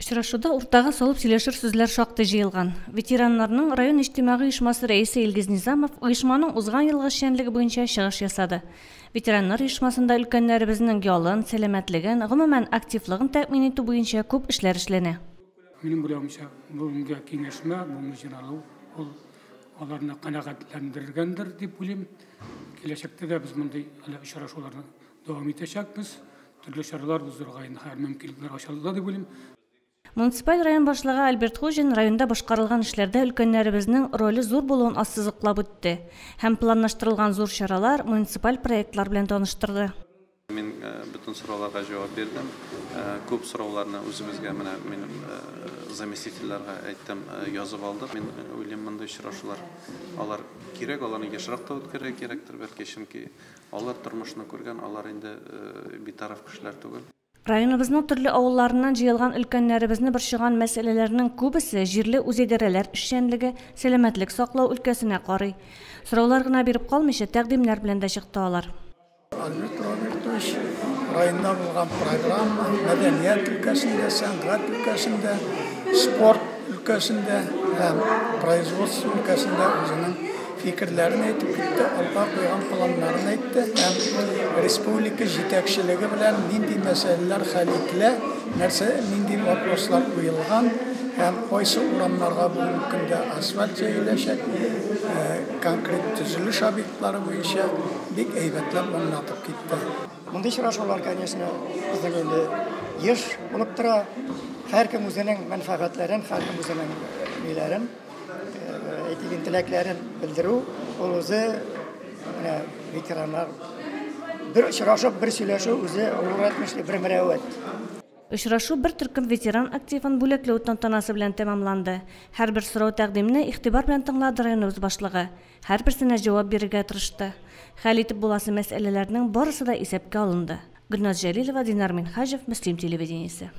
Учрашууда уртага салып сүйлөшөр сөзлөр шакты жыйылган. Ветеранларның район иҗтимагый оешмасы рәисе Илгиз Низамов оешманың узган елгы эшчәнлеге буенча чыгыш ясады. Ветераннар оешмасында өлкәннәребезнең ялын, сәламәтлеген, гомумән активлыгын тәэмин итү буенча күп эшләр эшләнә. Минем беләмчә, бүгенге киңәшмә, бүгенге җыйналу ул аларны канәгатьләндергәндер дип уйлыйм. Киләчәктә дә без мондый очрашуларны дәвам итәчәкбез. Төрле чаралар узырга һәр мөмкинлекләр ачылды дип уйлыйм. Муниципаль район башлыгы Альберт Хужин районда башкарылган эшләрдә өлкәннәребезнең роле зур булуын ассызыклап үтте. Һәм планлаштырылган зур чаралар, муниципаль проектлар белән таныштырды. Мен bütün sorularga cevap verdim. Көп сорауларны үзебезгә менә минем заместительләргә әйттем, язып алдык. Мен уйлыйм, мондый очрашулар алар кирәк, аларны яшрак та үткәрергә кирәктер, бәлки чөнки алар тормышны күргән, алар инде битараф кешеләр түгел. Районыбызның төрле авылларыннан җыелган өлкәннәребезне борчыган мәсьәләләрнең күбесе җирле үзидарәләр эшчәнлеге, сәламәтлек саклау өлкәсенә карый. Сораулар гына биреп калмыйча, тәкъдимнәр белән дә чыкты алар. Альберт Робертович районда булган программа, мәдәният өлкәсендә, сәнгать өлкәсендә, спорт өлкәсендә һәм производство өлкәсендә үзенең fikirlerini aytib kitdi, alba qo'ygan planlarini aytdi һәм республика җитәкчелеге белән нинди мәсьәләләр хәл ителә, нәрсә нинди вопрослар куелган һәм кайсы урамнарга бүгенге көндә асфальт җәеләчәк, конкрет төзелеш объектлары буенча бик әйбәтләп аңлатып китте. Мондый очрашулар, конечно, безнең инде еш булып тора. Һәркем үзенең мәнфәгатьләрен, һәркем үзенең ниләрен әйтелгән теләкләрен белдерү, ул үзе ветераннар бер очрашып, бер сөйләшү үзе урәтмешле бер мөрәвәт. Очрашу бер төркем ветеран активын бүләкләү тантанасы белән тәмамланды. Һәрбер сорау тәкъдимне игътибар белән тыңлады районыбыз башлыгы. Һәрберсенә җавап бирергә тырышты. Хәл итеп буласы мәсьәләләрнең барысы да исәпкә алынды. Гөлназ Җәлилова, Динар Минхаҗев, Мөслим телевидениесе.